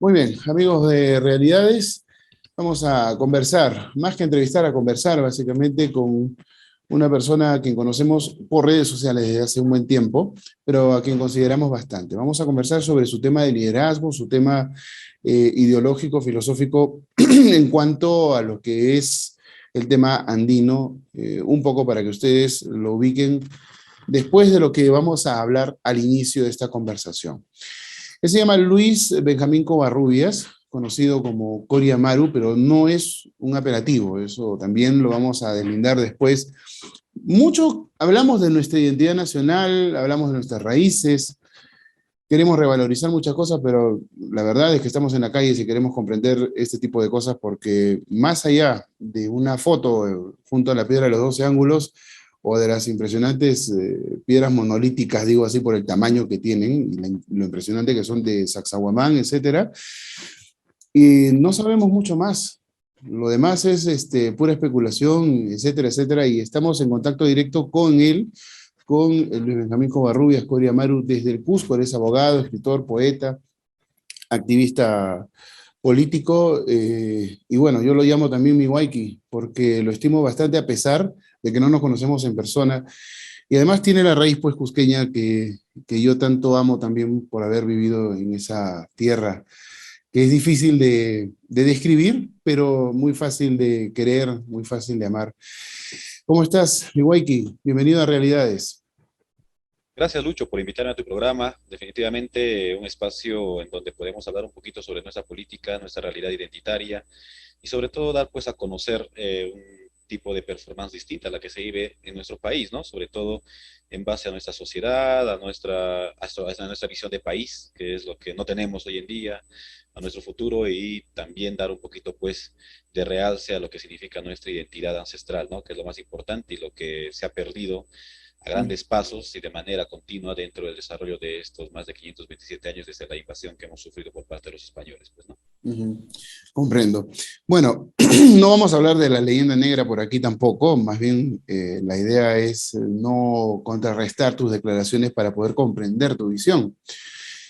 Muy bien, amigos de Realidades, vamos a conversar, más que entrevistar, a conversar básicamente con una persona a quien conocemos por redes sociales desde hace un buen tiempo, pero a quien consideramos bastante. Vamos a conversar sobre su tema de liderazgo, su tema ideológico, filosófico, en cuanto a lo que es el tema andino, un poco para que ustedes lo ubiquen después de lo que vamos a hablar al inicio de esta conversación. Él se llama Luis Benjamín Covarrubias, conocido como Cori Amaru, pero no es un apelativo, eso también lo vamos a deslindar después. Mucho hablamos de nuestra identidad nacional, hablamos de nuestras raíces, queremos revalorizar muchas cosas, pero la verdad es que estamos en la calle si queremos comprender este tipo de cosas, porque más allá de una foto junto a la piedra de los 12 ángulos, o de las impresionantes piedras monolíticas, digo así, por el tamaño que tienen, y lo impresionante que son de Sacsayhuamán, etcétera, y no sabemos mucho más. Lo demás es pura especulación, etcétera, etcétera, y estamos en contacto directo con él, con Luis Benjamín Covarrubias, Cori Amaru, desde el Cusco. Él es abogado, escritor, poeta, activista político, y bueno, yo lo llamo también mi Waiki, porque lo estimo bastante a pesar de que no nos conocemos en persona, y además tiene la raíz pues cusqueña que yo tanto amo también por haber vivido en esa tierra, que es difícil de describir, pero muy fácil de querer, muy fácil de amar. ¿Cómo estás, mi Waiki? Bienvenido a Realidades. Gracias, Lucho, por invitarme a tu programa. Definitivamente un espacio en donde podemos hablar un poquito sobre nuestra política, nuestra realidad identitaria y sobre todo dar pues a conocer un tipo de performance distinta a la que se vive en nuestro país, ¿no? Sobre todo en base a nuestra sociedad, a nuestra visión de país, que es lo que no tenemos hoy en día, a nuestro futuro y también dar un poquito pues de realce a lo que significa nuestra identidad ancestral, ¿no? Que es lo más importante y lo que se ha perdido a grandes pasos y de manera continua dentro del desarrollo de estos más de 527 años desde la invasión que hemos sufrido por parte de los españoles, pues, ¿no? Ujú. Comprendo. Bueno, no vamos a hablar de la leyenda negra por aquí tampoco, más bien la idea es no contrarrestar tus declaraciones para poder comprender tu visión.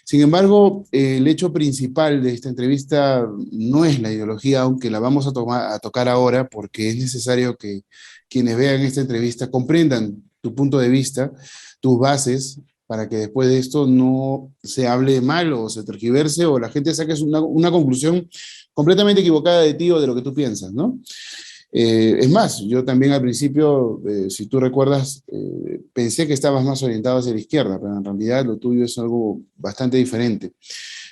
Sin embargo, el hecho principal de esta entrevista no es la ideología, aunque la vamos a tocar ahora, porque es necesario que quienes vean esta entrevista comprendan tu punto de vista, tus bases, para que después de esto no se hable mal o se tergiverse o la gente saque una conclusión completamente equivocada de ti o de lo que tú piensas, ¿no? Es más, yo también al principio, si tú recuerdas, pensé que estabas más orientado hacia la izquierda, pero en realidad lo tuyo es algo bastante diferente.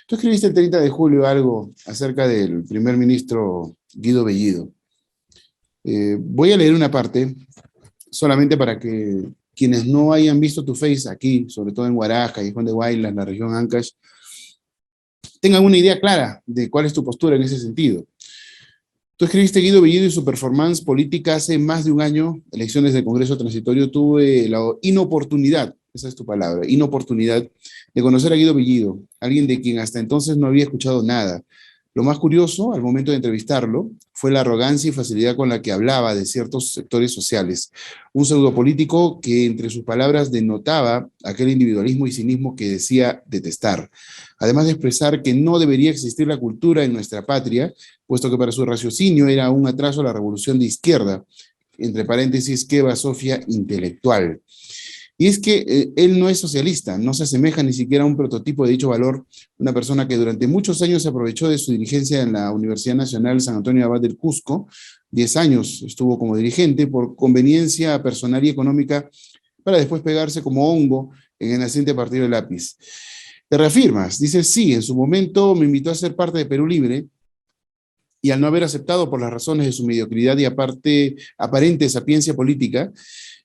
Tú escribiste el 30 de julio algo acerca del primer ministro Guido Bellido. Voy a leer una parte solamente para que quienes no hayan visto tu face aquí, sobre todo en Huaraca, Callejón de Huaylas, la región Ancash, tengan una idea clara de cuál es tu postura en ese sentido. Tú escribiste Guido Bellido y su performance política hace más de un año, elecciones del Congreso Transitorio, tuve la inoportunidad, esa es tu palabra, inoportunidad de conocer a Guido Bellido, alguien de quien hasta entonces no había escuchado nada. Lo más curioso, al momento de entrevistarlo, fue la arrogancia y facilidad con la que hablaba de ciertos sectores sociales. Un pseudopolítico que entre sus palabras denotaba aquel individualismo y cinismo que decía detestar. Además de expresar que no debería existir la cultura en nuestra patria, puesto que para su raciocinio era un atraso a la revolución de izquierda, entre paréntesis, que basofia intelectual. Y es que él no es socialista, no se asemeja ni siquiera a un prototipo de dicho valor, una persona que durante muchos años se aprovechó de su dirigencia en la Universidad Nacional San Antonio de Abad del Cusco, 10 años estuvo como dirigente por conveniencia personal y económica, para después pegarse como hongo en el naciente partido de lápiz. Te reafirmas, dices, sí, en su momento me invitó a ser parte de Perú Libre, y al no haber aceptado por las razones de su mediocridad y aparente sapiencia política,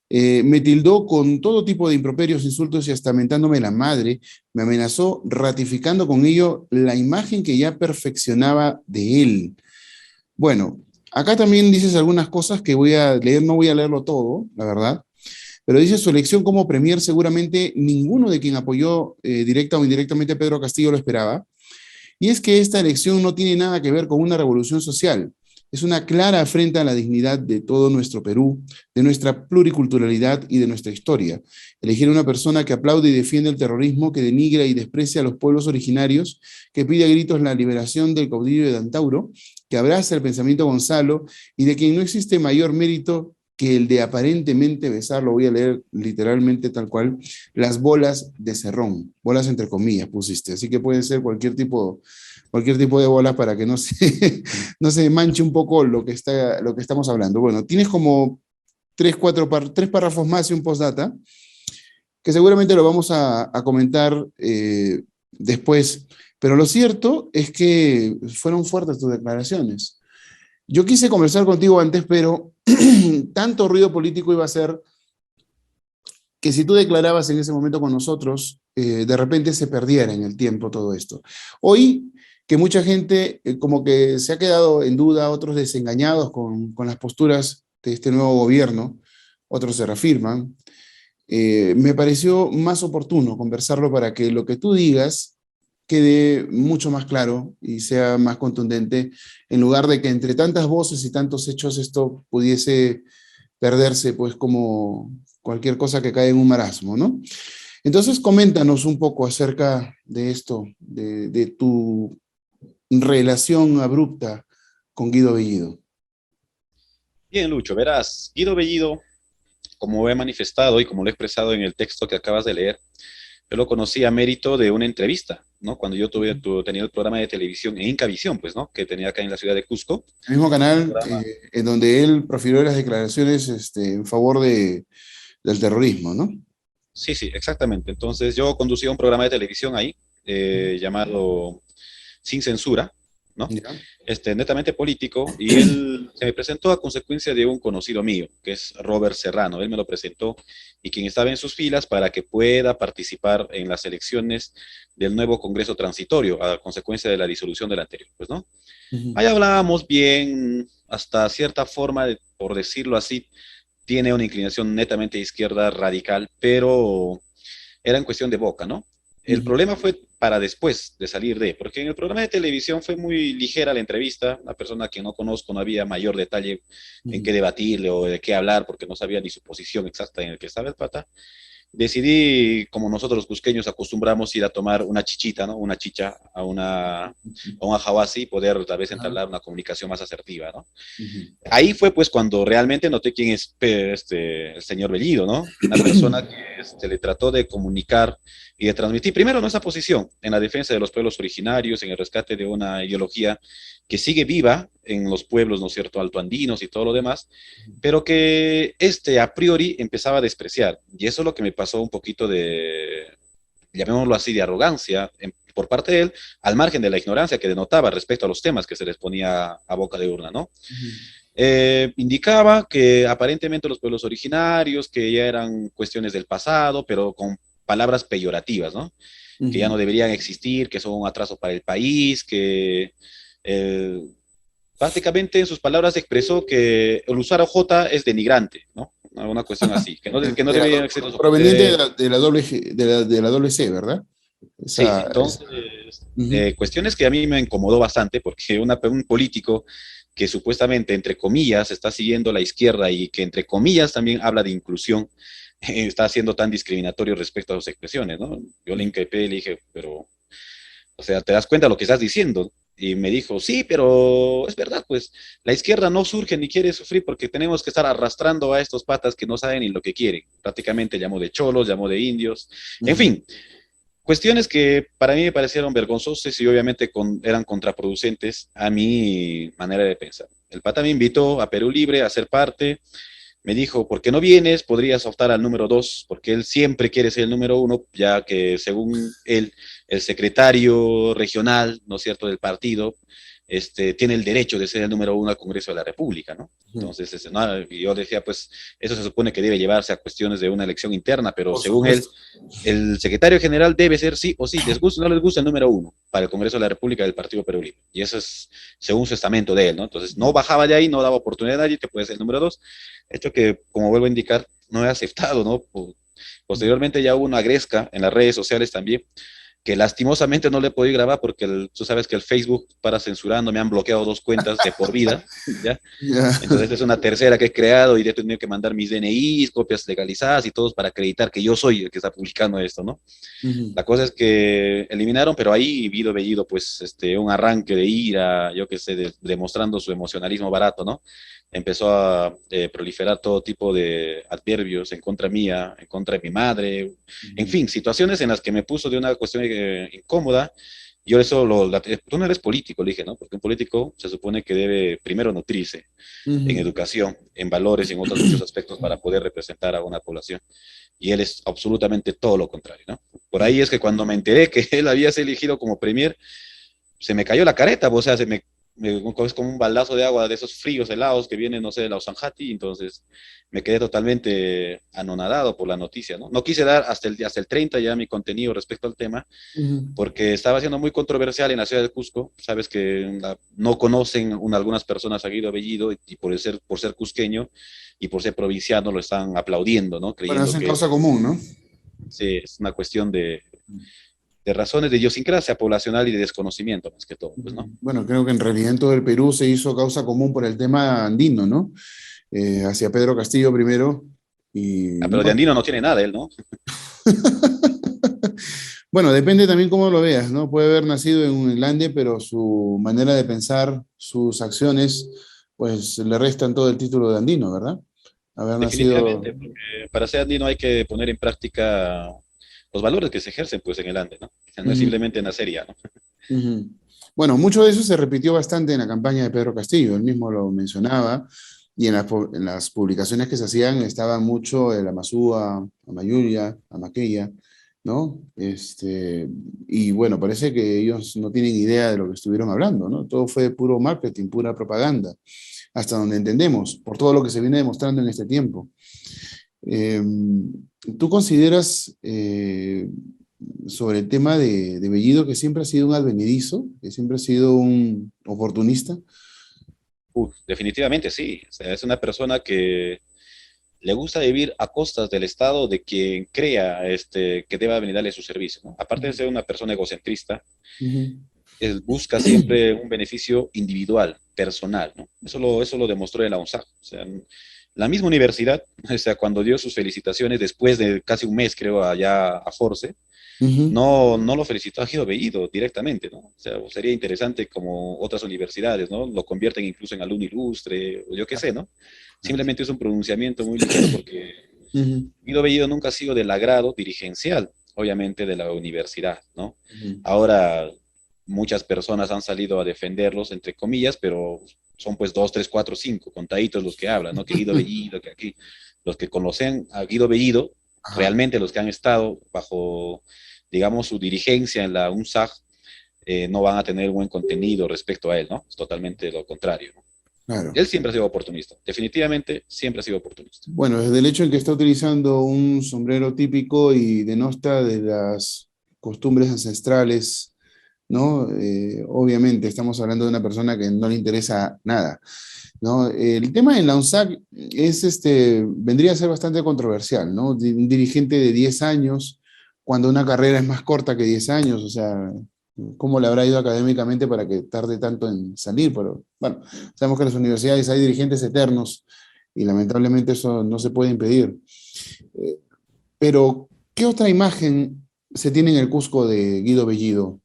me tildó con todo tipo de improperios, insultos y hasta mentándome la madre, me amenazó ratificando con ello la imagen que ya perfeccionaba de él. Bueno, acá también dices algunas cosas que voy a leer, no voy a leerlo todo, la verdad, pero dice su elección como premier seguramente ninguno de quien apoyó directa o indirectamente a Pedro Castillo lo esperaba, y es que esta elección no tiene nada que ver con una revolución social. Es una clara afrenta a la dignidad de todo nuestro Perú, de nuestra pluriculturalidad y de nuestra historia. Elegir a una persona que aplaude y defiende el terrorismo, que denigra y desprecia a los pueblos originarios, que pide a gritos la liberación del caudillo de Dantauro, que abraza el pensamiento Gonzalo y de quien no existe mayor mérito que el de aparentemente besar, lo voy a leer literalmente tal cual, las bolas de Cerrón, bolas entre comillas pusiste, así que puede ser cualquier tipo de bolas para que no se, no se manche un poco lo que estamos hablando. Bueno, tienes como tres párrafos más y un postdata, que seguramente lo vamos a comentar después, pero lo cierto es que fueron fuertes tus declaraciones. Yo quise conversar contigo antes, pero tanto ruido político iba a ser que si tú declarabas en ese momento con nosotros, de repente se perdiera en el tiempo todo esto. Hoy, que mucha gente como que se ha quedado en duda, otros desengañados con las posturas de este nuevo gobierno, otros se reafirman, me pareció más oportuno conversarlo para que lo que tú digas quede mucho más claro y sea más contundente, en lugar de que entre tantas voces y tantos hechos esto pudiese perderse, pues como cualquier cosa que cae en un marasmo, ¿no? Entonces, coméntanos un poco acerca de esto, de tu relación abrupta con Guido Bellido. Bien, Lucho, verás, Guido Bellido, como he manifestado y como lo he expresado en el texto que acabas de leer, yo lo conocí a mérito de una entrevista, ¿no? Cuando yo tenía el programa de televisión en Incavisión, pues, ¿no? Que tenía acá en la ciudad de Cusco. El mismo Un canal programa. en donde él profirió las declaraciones en favor del terrorismo, ¿no? Sí, sí, exactamente. Entonces yo conducía un programa de televisión ahí, llamado Sin Censura, ¿no? Ya. Netamente político, y él se me presentó a consecuencia de un conocido mío, que es Robert Serrano. Él me lo presentó y quien estaba en sus filas para que pueda participar en las elecciones del nuevo Congreso Transitorio, a consecuencia de la disolución del anterior, pues, ¿no? Ujú, Ahí hablábamos bien, hasta cierta forma, por decirlo así, tiene una inclinación netamente izquierda radical, pero era en cuestión de boca, ¿no? El ujú, problema fue para después de salir de, porque en el programa de televisión fue muy ligera la entrevista, una persona que no conozco, no había mayor detalle en ujú. qué debatirle o de qué hablar, porque no sabía ni su posición exacta en el que estaba el pata. Decidí, como nosotros los cusqueños acostumbramos ir a tomar una chichita, ¿no? Una chicha a una hawasi y poder tal vez Ajá, entablar una comunicación más asertiva, ¿no? ujú. Ahí fue pues cuando realmente noté quién es el señor Bellido, ¿no? Una persona que le trató de comunicar y de transmitir primero nuestra posición en la defensa de los pueblos originarios, en el rescate de una ideología que sigue viva en los pueblos, ¿no es cierto?, altoandinos y todo lo demás, pero que a priori empezaba a despreciar. Y eso es lo que me pasó un poquito de, llamémoslo así, de arrogancia por parte de él, al margen de la ignorancia que denotaba respecto a los temas que se les ponía a boca de urna, ¿no? Ujú, Indicaba que aparentemente los pueblos originarios, que ya eran cuestiones del pasado, pero con palabras peyorativas, ¿no? Que ya ujú. no deberían existir, que son un atraso para el país, que eh, prácticamente en sus palabras expresó que el usar OJ es denigrante, ¿no? Una cuestión así, que no De la deberían existir los... proveniente de la doble, de la doble C, ¿verdad? Sí, Esa, entonces, ujú, cuestiones que a mí me incomodó bastante, porque un político que supuestamente, entre comillas, está siguiendo la izquierda y que, entre comillas, también habla de inclusión, está siendo tan discriminatorio respecto a sus expresiones, ¿no? Yo le increpé y le dije, pero, o sea, ¿te das cuenta de lo que estás diciendo? Y me dijo, sí, pero es verdad, pues la izquierda no surge ni quiere sufrir porque tenemos que estar arrastrando a estos patas que no saben ni lo que quieren. Prácticamente llamó de cholos, llamó de indios, en ujú. fin, cuestiones que para mí me parecieron vergonzosas y obviamente eran contraproducentes a mi manera de pensar. El pata me invitó a Perú Libre a ser parte, me dijo, ¿por qué no vienes? Podrías optar al número 2, porque él siempre quiere ser el número 1, ya que según él, el secretario regional, ¿no es cierto?, del partido, tiene el derecho de ser el número 1 al Congreso de la República, ¿no? Ujú. Entonces, no, y yo decía, pues, eso se supone que debe llevarse a cuestiones de una elección interna, pero Por según él, supuesto. el secretario general debe ser sí o sí, les gusta o no les gusta, el número 1 para el Congreso de la República del Partido Perú Libre. Y eso es según su estamento de él, ¿no? Entonces, no bajaba de ahí, no daba oportunidad a nadie, que puede ser el número 2. Hecho que, como vuelvo a indicar, no he aceptado, ¿no? Posteriormente ya hubo una gresca en las redes sociales también, que lastimosamente no le he podido grabar porque tú sabes que el Facebook para censurando, me han bloqueado 2 cuentas de por vida, ¿ya? Ya. Entonces es una tercera que he creado y he tenido que mandar mis DNIs, copias legalizadas y todos para acreditar que yo soy el que está publicando esto, ¿no? Ujú. La cosa es que eliminaron, pero ahí Guido Bellido, pues, un arranque de ira, yo qué sé, demostrando su emocionalismo barato, ¿no? Empezó a proliferar todo tipo de adverbios en contra mía, en contra de mi madre, en Ujú. fin, situaciones en las que me puso de una cuestión incómoda. Yo eso, tú no eres político, le dije, ¿no? Porque un político se supone que debe primero nutrirse en Ujú. educación, en valores y en otros muchos aspectos para poder representar a una población. Y él es absolutamente todo lo contrario, ¿no? Por ahí es que cuando me enteré que él había sido elegido como premier, se me cayó la careta, o sea, es como un baldazo de agua de esos fríos helados que vienen, no sé, de la Osanjati, entonces me quedé totalmente anonadado por la noticia, ¿no? No quise dar hasta el 30 ya mi contenido respecto al tema, Ujú. porque estaba siendo muy controversial en la ciudad de Cusco. Sabes que no conocen algunas personas a Guido Bellido y por ser cusqueño y por ser provinciano lo están aplaudiendo, ¿no? Bueno, Creyendo hacen que causa común, ¿no? sí, es una cuestión de razones de idiosincrasia poblacional y de desconocimiento, más que todo, pues, ¿no? Bueno, creo que en realidad en todo el Perú se hizo causa común por el tema andino, ¿no? Hacia Pedro Castillo primero y Ah, pero de no. andino no tiene nada él, ¿no? Bueno, depende también cómo lo veas, ¿no? Puede haber nacido en un Unlandia, pero su manera de pensar, sus acciones, pues le restan todo el título de andino, ¿verdad? Haber nacido. Definitivamente, porque para ser andino hay que poner en práctica los valores que se ejercen, pues, en el Ande, ¿no? O sea, no es Ujú, simplemente nacer ya, ¿no? ujú. Bueno, mucho de eso se repitió bastante en la campaña de Pedro Castillo, él mismo lo mencionaba, y en las publicaciones que se hacían estaba mucho el Amazúa, Amayuya, Amaqueya, ¿no? Y bueno, parece que ellos no tienen idea de lo que estuvieron hablando, ¿no? Todo fue puro marketing, pura propaganda, hasta donde entendemos, por todo lo que se viene demostrando en este tiempo. Eh, ¿Tú consideras sobre el tema de Bellido que siempre ha sido un advenedizo, que siempre ha sido un oportunista? Definitivamente sí. O sea, es una persona que le gusta vivir a costas del Estado de quien crea que deba brindarle su servicio, ¿no? Aparte de Ujú, ser una persona egocentrista, ujú, él busca siempre un beneficio individual, personal, ¿no? Eso lo demostró en la UNSAG. O sea, la misma universidad, o sea, cuando dio sus felicitaciones después de casi un mes, creo, allá a Force, ujú. no lo felicitó a Guido Bellido directamente, ¿no? O sea, sería interesante como otras universidades, ¿no? Lo convierten incluso en alumno ilustre, o yo qué sé, ¿no? Simplemente es un pronunciamiento muy ligero porque Ujú, Guido Bellido nunca ha sido del agrado dirigencial, obviamente, de la universidad, ¿no? ujú. Ahora, muchas personas han salido a defenderlos, entre comillas, pero son pues dos, tres, cuatro, cinco, contaditos los que hablan, ¿no? Que Guido Bellido, que aquí, los que conocen a Guido Bellido, Ajá, realmente los que han estado bajo, digamos, su dirigencia en la UNSAG, no van a tener buen contenido respecto a él, ¿no? Es totalmente lo contrario, ¿no? claro. Él siempre ha sido oportunista, definitivamente siempre ha sido oportunista. Bueno, desde el hecho en que está utilizando un sombrero típico y denosta de las costumbres ancestrales, ¿no? Obviamente estamos hablando de una persona que no le interesa nada, ¿no? El tema en la UNSAC vendría a ser bastante controversial, ¿no? Un dirigente de 10 años, cuando una carrera es más corta que 10 años, o sea, ¿cómo le habrá ido académicamente para que tarde tanto en salir? Pero bueno, sabemos que en las universidades hay dirigentes eternos y lamentablemente eso no se puede impedir. Eh, pero, ¿qué otra imagen se tiene en el Cusco de Guido Bellido?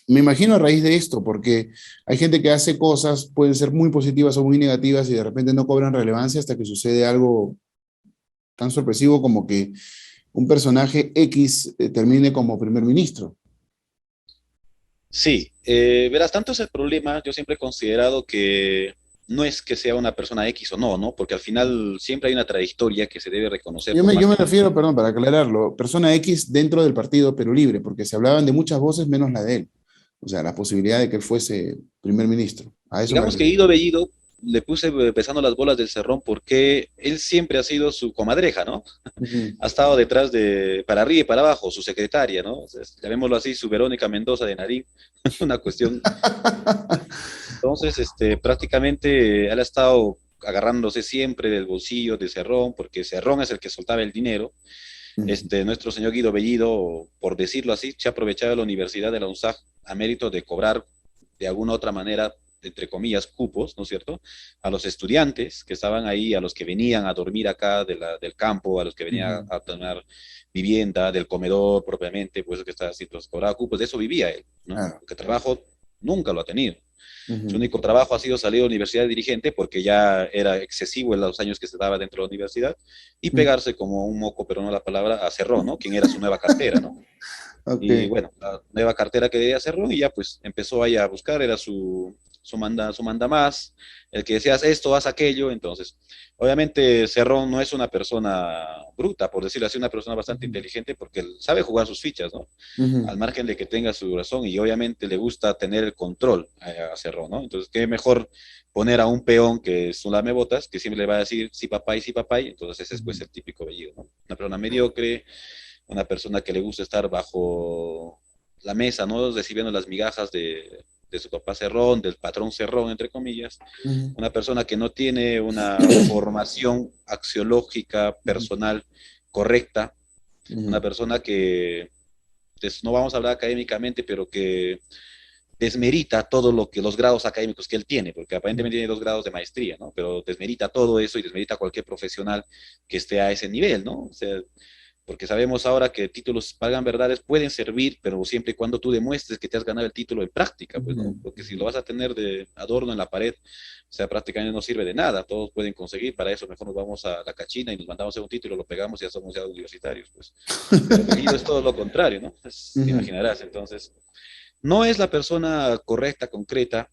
Me imagino a raíz de esto, porque hay gente que hace cosas, pueden ser muy positivas o muy negativas y de repente no cobran relevancia hasta que sucede algo tan sorpresivo como que un personaje X termine como primer ministro. Sí, verás, tanto es el problema, yo siempre he considerado que no es que sea una persona X o no, ¿no? Porque al final siempre hay una trayectoria que se debe reconocer Yo por me, más yo me que refiero, perdón, para aclararlo, persona X dentro del partido Perú Libre, porque se hablaban de muchas voces menos la de él. O sea, la posibilidad de que él fuese primer ministro. A eso me digamos que refiero. Guido Bellido le puse besando las bolas del cerrón porque él siempre ha sido su comadreja, ¿no? Ujú. Ha estado detrás para arriba y para abajo, su secretaria, ¿no? O sea, llamémoslo así, su Verónica Mendoza de Narín, una cuestión. Entonces, prácticamente él ha estado agarrándose siempre del bolsillo de Cerrón, porque Cerrón es el que soltaba el dinero. Ujú. Nuestro señor Guido Bellido, por decirlo así, se ha aprovechado de la Universidad de la UNSAG a mérito de cobrar de alguna otra manera, entre comillas, cupos, ¿no es cierto?, a los estudiantes que estaban ahí, a los que venían a dormir acá del campo, a los que venían Ujú. a tener vivienda, del comedor propiamente, pues que está así, pues, cobraba cupos, de eso vivía él, ¿no? Claro. Porque trabajo nunca lo ha tenido. Su Ujú. único trabajo ha sido salir de la universidad de dirigente porque ya era excesivo en los años que se daba dentro de la universidad y Ujú. pegarse como un moco, pero no la palabra, a Cerrón, ¿no? Quien era su nueva cartera, ¿no? Ok. Y bueno, la nueva cartera que debía hacerlo y ya pues empezó ahí a buscar, era su manda más, el que decías esto, haz aquello, entonces, obviamente Cerrón no es una persona bruta, por decirlo así, una persona bastante Ujú. inteligente porque él sabe jugar sus fichas, ¿no? Al Ujú. margen de que tenga su razón y obviamente le gusta tener el control a Cerrón, ¿no? Entonces, qué mejor poner a un peón que es un lamebotas, que siempre le va a decir sí papá, y entonces ese es pues Ujú. el típico Bellido, ¿no? Una persona mediocre, una persona que le gusta estar bajo la mesa, ¿no? Recibiendo las migajas de su papá Cerrón, del patrón Cerrón, entre comillas. Ujú. Una persona que no tiene una formación axiológica Ujú. personal correcta. Una Ujú. persona que, pues, no vamos a hablar académicamente, pero que desmerita todo lo que los grados académicos que él tiene, porque aparentemente tiene 2 grados de maestría, ¿no? Pero desmerita todo eso y desmerita a cualquier profesional que esté a ese nivel, ¿no? O sea, porque sabemos ahora que títulos pagan verdades pueden servir, pero siempre y cuando tú demuestres que te has ganado el título en práctica, pues, ¿no? Ujú. Porque si lo Ujú. vas a tener de adorno en la pared, o sea, prácticamente no sirve de nada, todos pueden conseguir, para eso mejor nos vamos a la cachina y nos mandamos a un título, lo pegamos y ya somos ya universitarios, pues. Pero Bellido es todo lo contrario, ¿no? Pues, te Ujú. imaginarás, entonces, no es la persona correcta, concreta,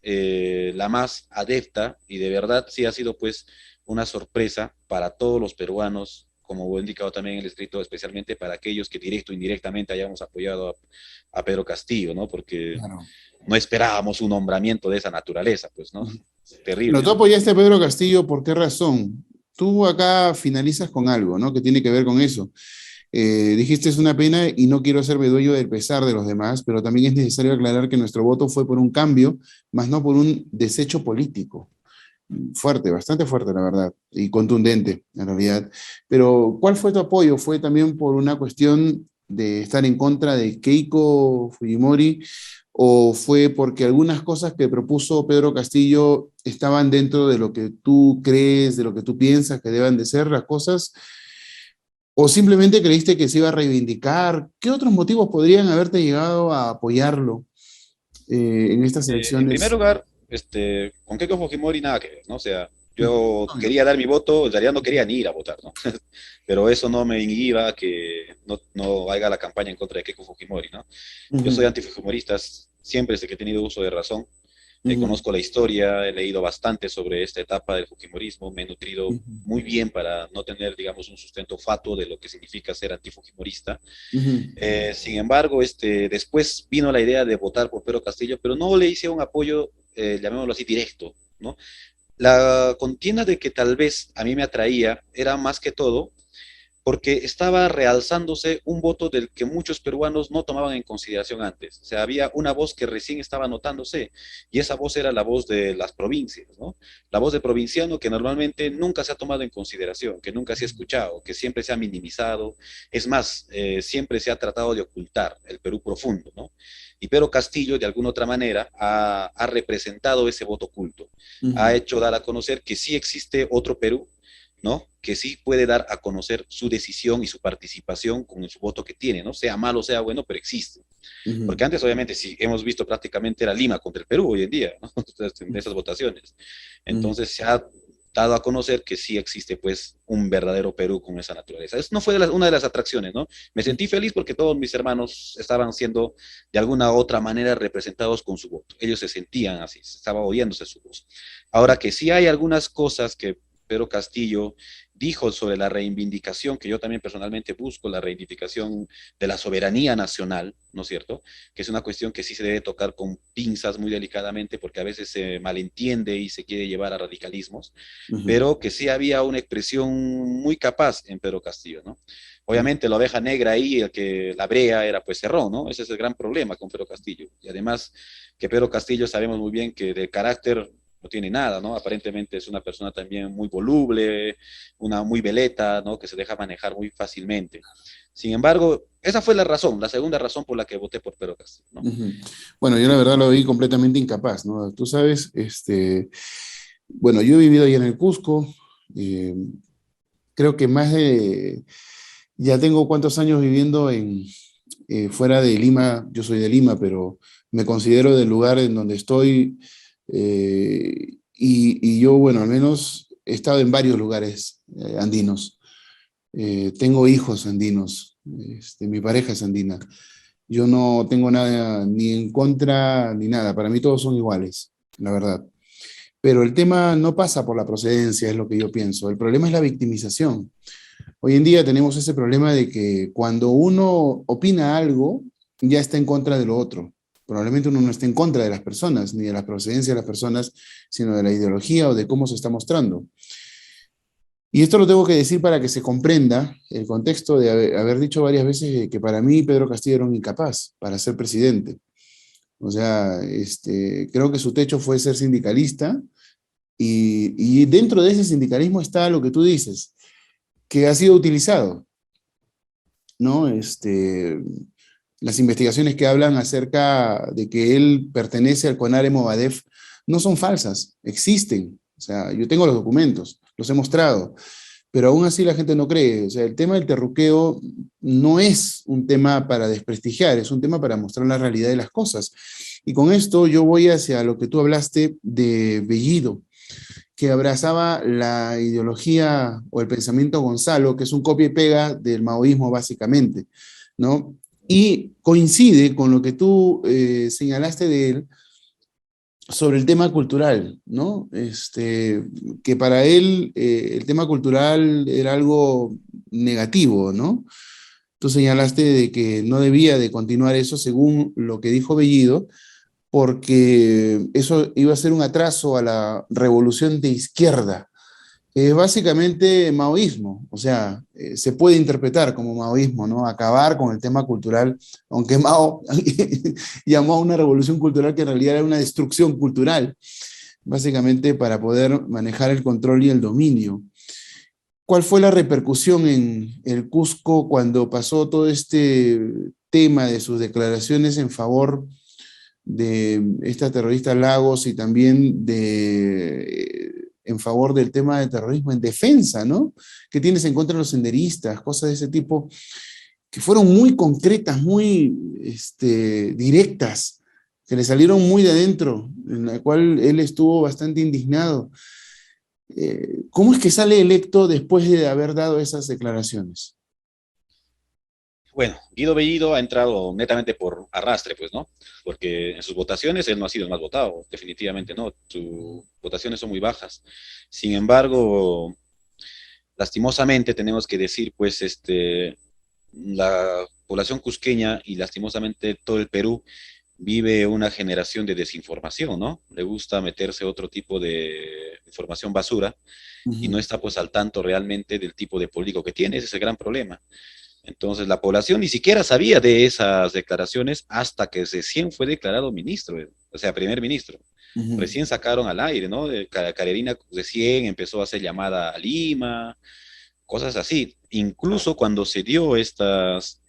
la más adepta y de verdad sí ha sido pues una sorpresa para todos los peruanos, como he indicado también en el escrito, especialmente para aquellos que directo o indirectamente hayamos apoyado a Pedro Castillo, ¿no? Porque Claro. no esperábamos un nombramiento de esa naturaleza, pues, ¿no? Ujú. Pero Terrible, tú ¿no? apoyaste a Pedro Castillo, ¿por qué razón? Tú acá finalizas con algo, ¿no? Que tiene que ver con eso. Dijiste es una pena y no quiero hacerme dueño del pesar de los demás, pero también es necesario aclarar que nuestro voto fue por un cambio, más no por un desecho político. Fuerte, bastante fuerte, la verdad, y contundente, en realidad. Pero, ¿cuál fue tu apoyo? ¿Fue también por una cuestión de estar en contra de Keiko Fujimori o fue porque algunas cosas que propuso Pedro Castillo estaban dentro de lo que tú crees, de lo que tú piensas que deben de ser las cosas? ¿O simplemente creíste que se iba a reivindicar? ¿Qué otros motivos podrían haberte llegado a apoyarlo en estas En primer elecciones? lugar, con Keiko Fujimori nada que ver, ¿no? O sea, Ujú. yo Obvio. quería dar mi voto, en realidad no quería ni ir a votar, ¿no? Pero eso no me inhiba que no haga la campaña en contra de Keiko Fujimori, ¿no? Yo soy Ujú. antifujimorista siempre desde que he tenido uso de razón. Ujú. Conozco la historia, he leído bastante sobre esta etapa del fujimorismo, me he nutrido Ujú. muy bien para no tener, digamos, un sustento fatuo de lo que significa ser antifujimorista. Ujú. Sin embargo, después vino la idea de votar por Pedro Castillo, pero no le hice un apoyo, llamémoslo así, directo, ¿no? La contienda de que tal vez a mí me atraía era más que todo porque estaba realzándose un voto del que muchos peruanos no tomaban en consideración antes. O sea, había una voz que recién estaba notándose y esa voz era la voz de las provincias, ¿no? La voz del provinciano que normalmente nunca se ha tomado en consideración, que nunca se ha escuchado, que siempre se ha minimizado. Es más, siempre se ha tratado de ocultar el Perú profundo, ¿no? Y Pedro Castillo, de alguna otra manera, ha representado ese voto oculto. Ha Ujú. hecho dar a conocer que sí existe otro Perú, ¿no? Que sí puede dar a conocer su decisión y su participación con su voto que tiene, ¿no? Sea malo, sea bueno, pero existe. Porque Ujú. antes, obviamente, sí, hemos visto prácticamente era Lima contra el Perú hoy en día, ¿no? En esas votaciones. Ujú. Entonces se ha dado a conocer que sí existe, pues, un verdadero Perú con esa naturaleza. Eso no fue una de las atracciones, ¿no? Me sentí feliz porque todos mis hermanos estaban siendo, de alguna u otra manera, representados con su voto. Ellos se sentían así, estaba oyéndose su voz. Ahora que sí hay algunas cosas que Pedro Castillo dijo sobre la reivindicación, que yo también personalmente busco, la reivindicación de la soberanía nacional, ¿no es cierto? Que es una cuestión que sí se debe tocar con pinzas muy delicadamente porque a veces se malentiende y se quiere llevar a radicalismos, Ujú. pero que sí había una expresión muy capaz en Pedro Castillo, ¿no? Ujú. Obviamente la oveja negra ahí, el que la brea era pues Cerrón, ¿no? Ese es el gran problema con Pedro Castillo. Y además que Pedro Castillo sabemos muy bien que de carácter no tiene nada, ¿no? Aparentemente es una persona también muy voluble, una muy veleta, ¿no? Que se deja manejar muy fácilmente. Sin embargo, esa fue la razón, la segunda razón por la que voté por Pedro Castillo, ¿no? Ujú. Bueno, yo la verdad lo vi completamente incapaz, ¿no? Tú sabes, bueno, yo he vivido ahí en el Cusco, eh, creo que ya tengo cuántos años viviendo fuera de Lima. Yo soy de Lima, pero me considero del lugar en donde estoy, y yo, bueno, al menos he estado en varios lugares andinos. Tengo hijos andinos, mi pareja es andina. Yo no tengo nada ni en contra ni nada, para mí todos son iguales, la verdad. Pero el tema no pasa por la procedencia, es lo que yo pienso. El problema es la victimización. Hoy en día tenemos ese problema de que cuando uno opina algo, ya está en contra de lo otro. Probablemente uno no esté en contra de las personas, ni de la procedencia de las personas, sino de la ideología o de cómo se está mostrando. Y esto lo tengo que decir para que se comprenda el contexto de haber dicho varias veces que para mí Pedro Castillo era un incapaz para ser presidente. O sea, creo que su techo fue ser sindicalista, y dentro de ese sindicalismo está lo que tú dices, que ha sido utilizado, ¿no? Las investigaciones que hablan acerca de que él pertenece al CONARE Movadef no son falsas, existen. O sea, yo tengo los documentos, los he mostrado, pero aún así la gente no cree. O sea, el tema del terruqueo no es un tema para desprestigiar, es un tema para mostrar la realidad de las cosas. Y con esto yo voy hacia lo que tú hablaste de Bellido, que abrazaba la ideología o el pensamiento Gonzalo, que es un copia y pega del maoísmo básicamente, ¿no? Y coincide con lo que tú señalaste de él sobre el tema cultural, ¿no? Que para él el tema cultural era algo negativo, ¿no? Tú señalaste de que no debía de continuar eso según lo que dijo Bellido, porque eso iba a ser un atraso a la revolución de izquierda, que es básicamente maoísmo. O sea, se puede interpretar como maoísmo, ¿no? Acabar con el tema cultural, aunque Mao llamó a una revolución cultural que en realidad era una destrucción cultural, básicamente para poder manejar el control y el dominio. ¿Cuál fue la repercusión en el Cusco cuando pasó todo este tema de sus declaraciones en favor de esta terrorista Lagos, y también en favor del tema de terrorismo en defensa, ¿no? ¿Qué tienes en contra de los senderistas? Cosas de ese tipo que fueron muy concretas, muy directas, que le salieron muy de adentro, en la cual él estuvo bastante indignado. ¿Cómo es que sale electo después de haber dado esas declaraciones? Bueno, Guido Bellido ha entrado netamente por arrastre, pues, ¿no? Porque en sus votaciones él no ha sido el más votado, definitivamente no. Sus votaciones son muy bajas. Sin embargo, lastimosamente tenemos que decir, pues, la población cusqueña y lastimosamente todo el Perú vive una generación de desinformación, ¿no? Le gusta meterse otro tipo de información basura Uh y no -huh. está pues al tanto realmente del tipo de político que tiene, ese es el gran problema. Entonces la población ni siquiera sabía de esas declaraciones hasta que recién fue declarado ministro, o sea, primer ministro. Uh -huh. Recién sacaron al aire, ¿no? Carolina recién empezó a hacer llamada a Lima, cosas así. Incluso cuando se dio estas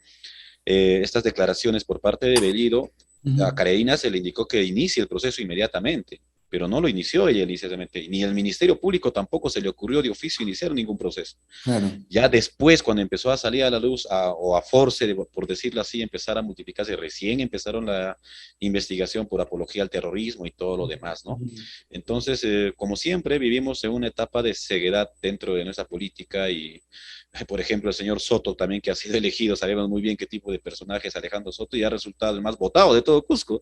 declaraciones por parte de Bellido, Uh a -huh. Carolina se le indicó que inicie el proceso inmediatamente, pero no lo inició ella inicialmente, ni el Ministerio Público tampoco se le ocurrió de oficio iniciar ningún proceso. Claro. Ya después, cuando empezó a salir a la luz, o a force, por decirlo así, empezar a multiplicarse, recién empezaron la investigación por apología al terrorismo y todo lo demás, Uh ¿no? -huh. Entonces, como siempre, vivimos en una etapa de ceguedad dentro de nuestra política y, por ejemplo, el señor Soto también, que ha sido elegido, sabemos muy bien qué tipo de personaje es Alejandro Soto y ha resultado el más votado de todo Cusco, o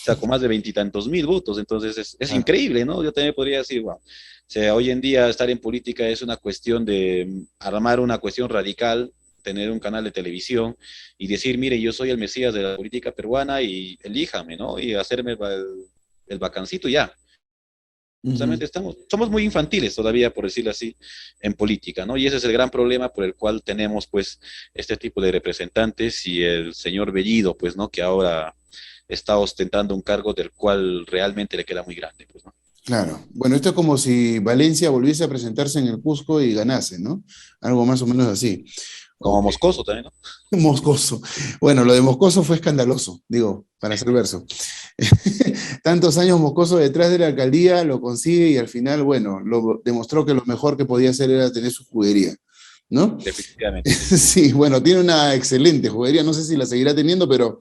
sea, con más de 20 y tantos mil votos, entonces es Claro. increíble, ¿no? Yo también podría decir, wow. O sea, hoy en día estar en política es una cuestión de armar una cuestión radical, tener un canal de televisión y decir, mire, yo soy el mesías de la política peruana y elíjame, ¿no? Y hacerme el bacancito y ya. Uh -huh. Realmente somos muy infantiles todavía, por decirlo así, en política, ¿no? Y ese es el gran problema por el cual tenemos, pues, este tipo de representantes y el señor Bellido, pues, ¿no? Que ahora está ostentando un cargo del cual realmente le queda muy grande, pues, ¿no? Claro. Bueno, esto es como si Valencia volviese a presentarse en el Cusco y ganase, ¿no? Algo más o menos así. Como Ok. Moscoso también, ¿no? Moscoso. Bueno, lo de Moscoso fue escandaloso, digo, para hacer verso. Tantos años Moscoso detrás de la alcaldía lo consigue y al final, bueno, lo demostró que lo mejor que podía hacer era tener su juguería, ¿no? Definitivamente, sí. Sí, bueno, tiene una excelente juguería, no sé si la seguirá teniendo, pero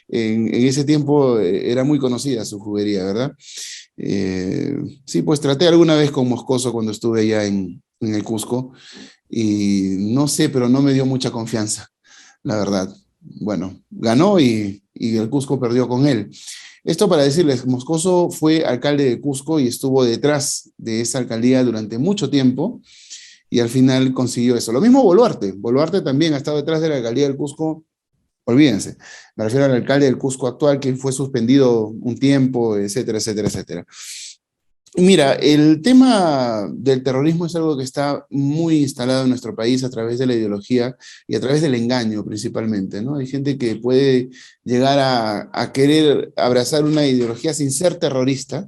en ese tiempo era muy conocida su juguería, ¿verdad? Eh, sí, pues traté alguna vez con Moscoso cuando estuve allá en el Cusco y no sé, pero no me dio mucha confianza, la verdad. Bueno, ganó y el Cusco perdió con él. Esto para decirles, Moscoso fue alcalde de Cusco y estuvo detrás de esa alcaldía durante mucho tiempo y al final consiguió eso. Lo mismo Boluarte. Boluarte también ha estado detrás de la alcaldía del Cusco. Olvídense, me refiero al alcalde del Cusco actual que fue suspendido un tiempo, etcétera, etcétera, etcétera. Mira, el tema del terrorismo es algo que está muy instalado en nuestro país a través de la ideología y a través del engaño principalmente, ¿no? Hay gente que puede llegar a querer abrazar una ideología sin ser terrorista,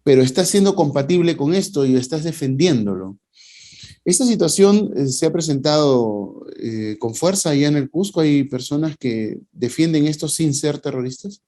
pero está siendo compatible con esto y estás defendiéndolo. Esta situación se ha presentado con fuerza allá en el Cusco. Hay personas que defienden esto sin ser terroristas.